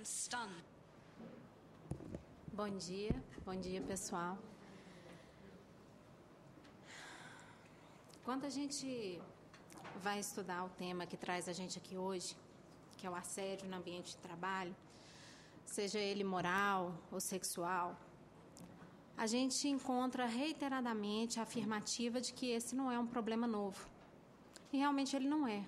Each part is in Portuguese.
am stunned. Bom dia pessoal. Quando a gente vai estudar o tema que traz a gente aqui hoje, que é o assédio no ambiente de trabalho, seja ele moral ou sexual, a gente encontra reiteradamente a afirmativa de que esse não é um problema novo. E realmente ele não é.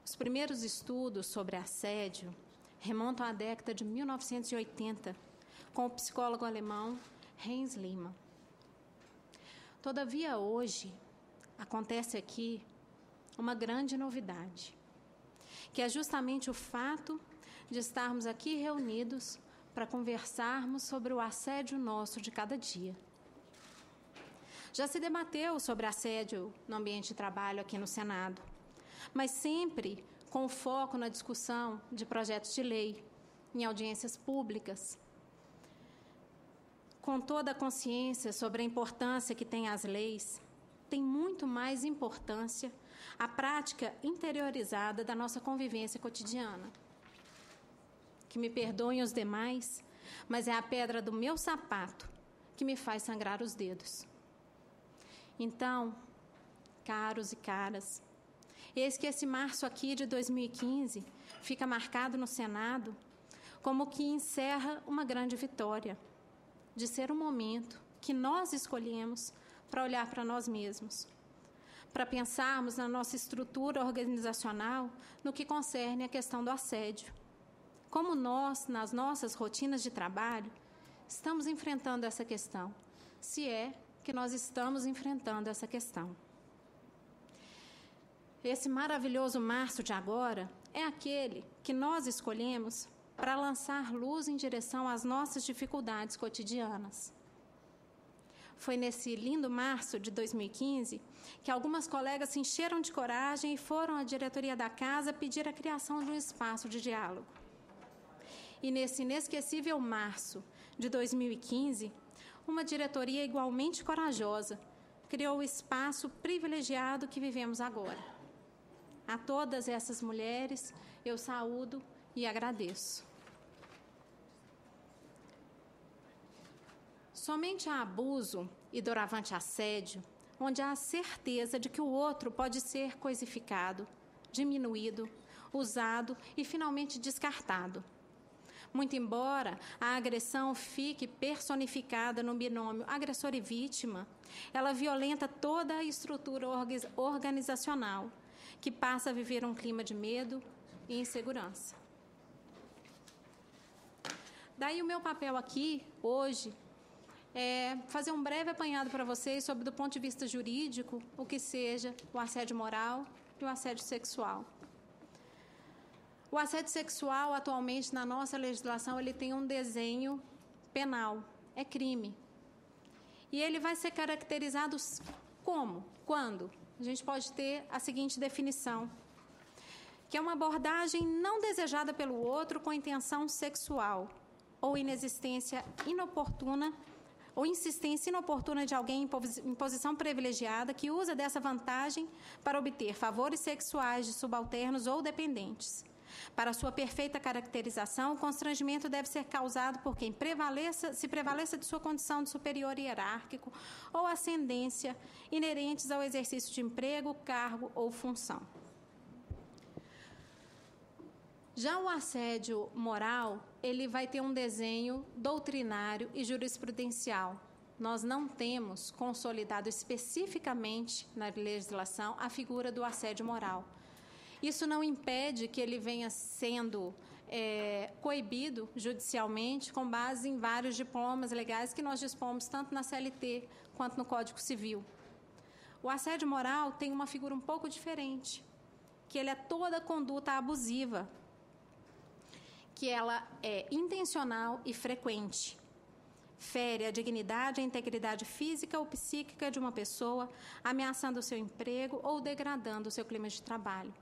Os primeiros estudos sobre assédio remontam à década de 1980, com o psicólogo alemão Heinz Lehmann. Todavia, hoje, acontece aqui uma grande novidade, que é justamente o fato de estarmos aqui reunidos para conversarmos sobre o assédio nosso de cada dia. Já se debateu sobre assédio no ambiente de trabalho aqui no Senado, mas sempre com foco na discussão de projetos de lei, em audiências públicas, com toda a consciência sobre a importância que têm as leis, tem muito mais importância a prática interiorizada da nossa convivência cotidiana. Que me perdoem os demais, mas é a pedra do meu sapato que me faz sangrar os dedos. Então, caros e caras, eis que esse março aqui de 2015 fica marcado no Senado como que encerra uma grande vitória, de ser um momento que nós escolhemos para olhar para nós mesmos, para pensarmos na nossa estrutura organizacional no que concerne a questão do assédio. Como nós, nas nossas rotinas de trabalho, estamos enfrentando essa questão, se é que nós estamos enfrentando essa questão. Esse maravilhoso março de agora é aquele que nós escolhemos para lançar luz em direção às nossas dificuldades cotidianas. Foi nesse lindo março de 2015 que algumas colegas se encheram de coragem e foram à diretoria da casa pedir a criação de um espaço de diálogo. E nesse inesquecível março de 2015, uma diretoria igualmente corajosa criou o espaço privilegiado que vivemos agora. A todas essas mulheres eu saúdo e agradeço. Somente há abuso e doravante assédio, onde há a certeza de que o outro pode ser coisificado, diminuído, usado e finalmente descartado. Muito embora a agressão fique personificada no binômio agressor e vítima, ela violenta toda a estrutura organizacional, que passa a viver um clima de medo e insegurança. Daí o meu papel aqui, hoje, é fazer um breve apanhado para vocês sobre, do ponto de vista jurídico, o que seja o assédio moral e o assédio sexual. O assédio sexual, atualmente, na nossa legislação, ele tem um desenho penal, é crime. E ele vai ser caracterizado como? Quando? A gente pode ter a seguinte definição, que é uma abordagem não desejada pelo outro com intenção sexual, ou inexistência inoportuna, ou insistência inoportuna de alguém em posição privilegiada que usa dessa vantagem para obter favores sexuais de subalternos ou dependentes. Para sua perfeita caracterização, o constrangimento deve ser causado por quem se prevaleça de sua condição de superior hierárquico ou ascendência inerentes ao exercício de emprego, cargo ou função. Já o assédio moral, ele vai ter um desenho doutrinário e jurisprudencial. Nós não temos consolidado especificamente na legislação a figura do assédio moral. Isso não impede que ele venha sendo coibido judicialmente com base em vários diplomas legais que nós dispomos tanto na CLT quanto no Código Civil. O assédio moral tem uma figura um pouco diferente, que ele é toda conduta abusiva, que ela é intencional e frequente. Fere a dignidade e a integridade física ou psíquica de uma pessoa, ameaçando o seu emprego ou degradando o seu clima de trabalho.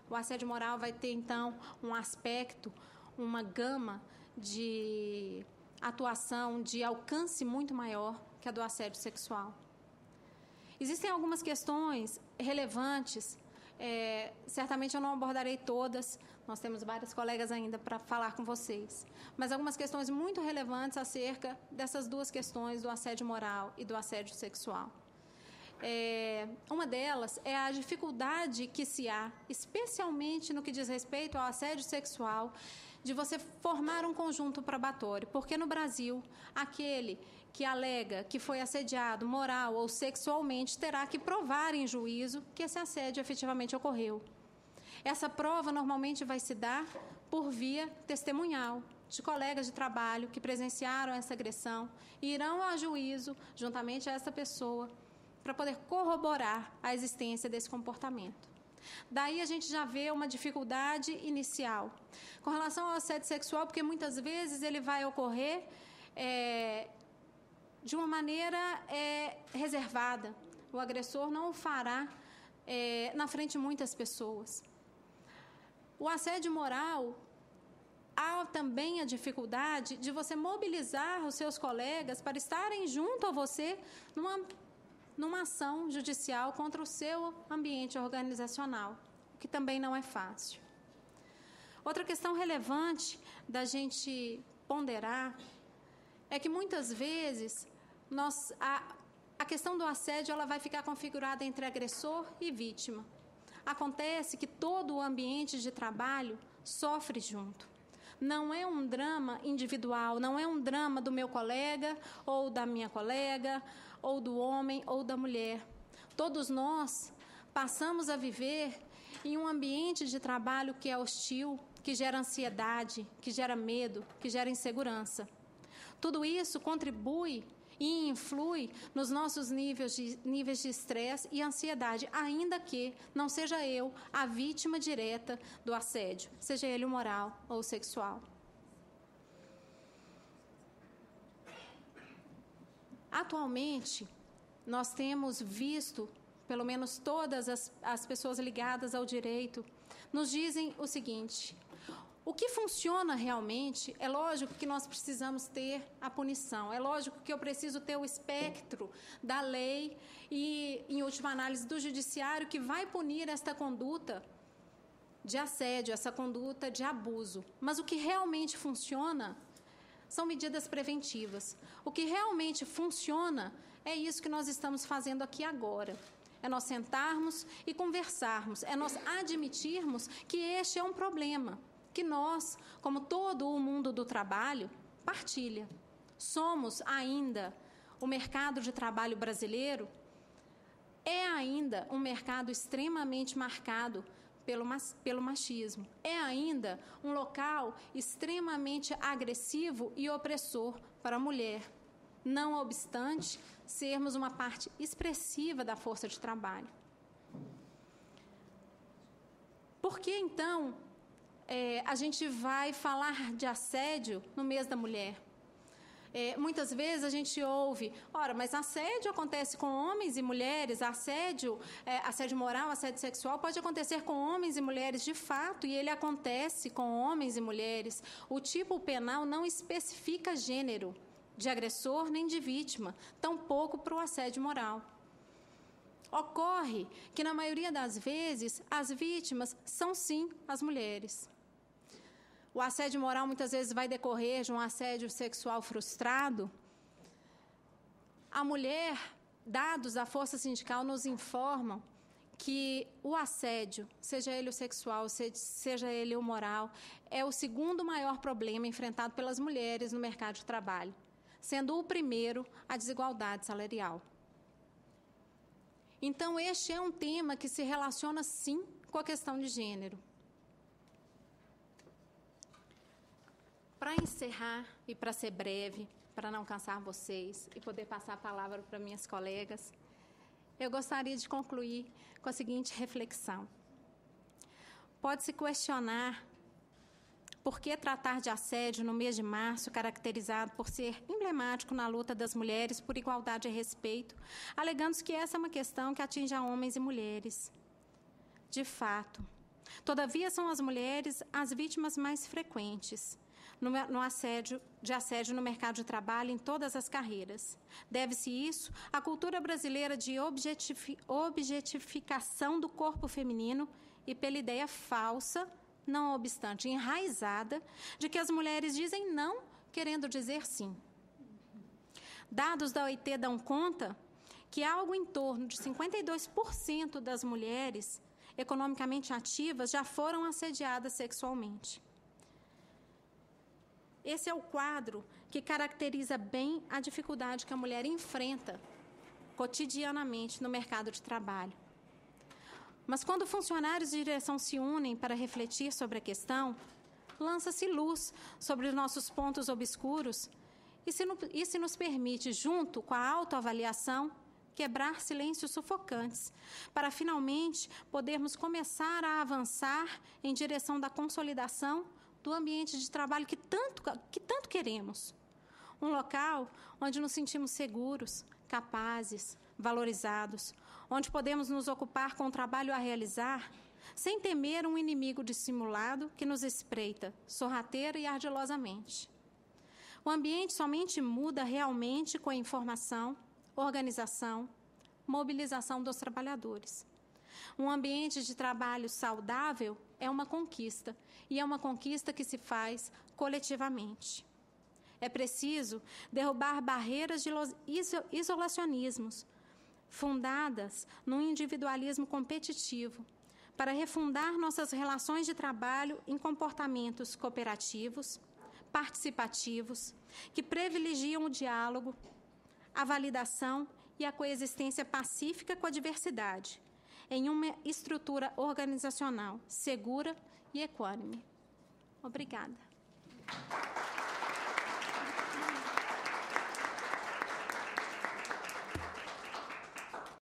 O assédio moral vai ter, então, um aspecto, uma gama de atuação, de alcance muito maior que a do assédio sexual. Existem algumas questões relevantes, certamente eu não abordarei todas, Nós temos vários colegas ainda para falar com vocês. Mas algumas questões muito relevantes acerca dessas duas questões, do assédio moral e do assédio sexual. Uma delas é a dificuldade que se há, especialmente no que diz respeito ao assédio sexual, de você formar um conjunto probatório. Porque no Brasil, aquele que alega que foi assediado moral ou sexualmente terá que provar em juízo que esse assédio efetivamente ocorreu. Essa prova normalmente vai se dar por via testemunhal, de colegas de trabalho que presenciaram essa agressão e irão a juízo, juntamente a essa pessoa, para poder corroborar a existência desse comportamento. Daí a gente já vê uma dificuldade inicial. Com relação ao assédio sexual, porque muitas vezes ele vai ocorrer de uma maneira reservada. O agressor não o fará na frente de muitas pessoas. O assédio moral, há também a dificuldade de você mobilizar os seus colegas para estarem junto a você numa ação judicial contra o seu ambiente organizacional, o que também não é fácil. Outra questão relevante da gente ponderar é que muitas vezes a questão do assédio ela vai ficar configurada entre agressor e vítima. Acontece que todo o ambiente de trabalho sofre junto. Não é um drama individual, não é um drama do meu colega ou da minha colega, ou do homem ou da mulher. Todos nós passamos a viver em um ambiente de trabalho que é hostil, que gera ansiedade, que gera medo, que gera insegurança. Tudo isso contribui e influi nos nossos níveis de estresse e ansiedade, ainda que não seja eu a vítima direta do assédio, seja ele moral ou sexual. Atualmente, nós temos visto, pelo menos todas as pessoas ligadas ao direito, nos dizem o seguinte: o que funciona realmente, é lógico que nós precisamos ter a punição, é lógico que eu preciso ter o espectro da lei e, em última análise, do judiciário que vai punir esta conduta de assédio, essa conduta de abuso. Mas o que realmente funciona são medidas preventivas. O que realmente funciona é isso que nós estamos fazendo aqui agora. É nós sentarmos e conversarmos, é nós admitirmos que este é um problema, que nós, como todo o mundo do trabalho, partilha. Somos ainda, o mercado de trabalho brasileiro é ainda um mercado extremamente marcado pelo machismo. É ainda um local extremamente agressivo e opressor para a mulher. Não obstante sermos uma parte expressiva da força de trabalho. Por que, então, a gente vai falar de assédio no mês da mulher? Muitas vezes a gente ouve, ora, mas assédio acontece com homens e mulheres, assédio moral, assédio sexual pode acontecer com homens e mulheres de fato, e ele acontece com homens e mulheres. O tipo penal não especifica gênero de agressor nem de vítima, tampouco para o assédio moral. Ocorre que, na maioria das vezes, as vítimas são, sim, as mulheres. O assédio moral muitas vezes vai decorrer de um assédio sexual frustrado. A mulher, dados da força sindical nos informam que o assédio, seja ele o sexual, seja ele o moral, é o segundo maior problema enfrentado pelas mulheres no mercado de trabalho, sendo o primeiro a desigualdade salarial. Então, este é um tema que se relaciona, sim, com a questão de gênero. Para encerrar e para ser breve, para não cansar vocês e poder passar a palavra para minhas colegas, eu gostaria de concluir com a seguinte reflexão. Pode-se questionar por que tratar de assédio no mês de março, caracterizado por ser emblemático na luta das mulheres por igualdade e respeito, alegando que essa é uma questão que atinge a homens e mulheres. De fato, todavia são as mulheres as vítimas mais frequentes no assédio no mercado de trabalho em todas as carreiras. Deve-se isso à cultura brasileira de objetificação do corpo feminino e pela ideia falsa não obstante enraizada, de que as mulheres dizem não, querendo dizer sim. Dados da OIT dão conta que algo em torno de 52% das mulheres economicamente ativas já foram assediadas sexualmente. Esse é o quadro que caracteriza bem a dificuldade que a mulher enfrenta cotidianamente no mercado de trabalho. Mas quando funcionários de direção se unem para refletir sobre a questão, lança-se luz sobre os nossos pontos obscuros e se nos permite, junto com a autoavaliação, quebrar silêncios sufocantes, para finalmente podermos começar a avançar em direção da consolidação do ambiente de trabalho que tanto queremos. Um local onde nos sentimos seguros, capazes, valorizados, onde podemos nos ocupar com o trabalho a realizar, sem temer um inimigo dissimulado que nos espreita, sorrateira e ardilosamente. O ambiente somente muda realmente com a informação, organização, mobilização dos trabalhadores. Um ambiente de trabalho saudável é uma conquista, e é uma conquista que se faz coletivamente. É preciso derrubar barreiras de isolacionismos, fundadas num individualismo competitivo, para refundar nossas relações de trabalho em comportamentos cooperativos, participativos, que privilegiam o diálogo, a validação e a coexistência pacífica com a diversidade, em uma estrutura organizacional segura e equânime. Obrigada.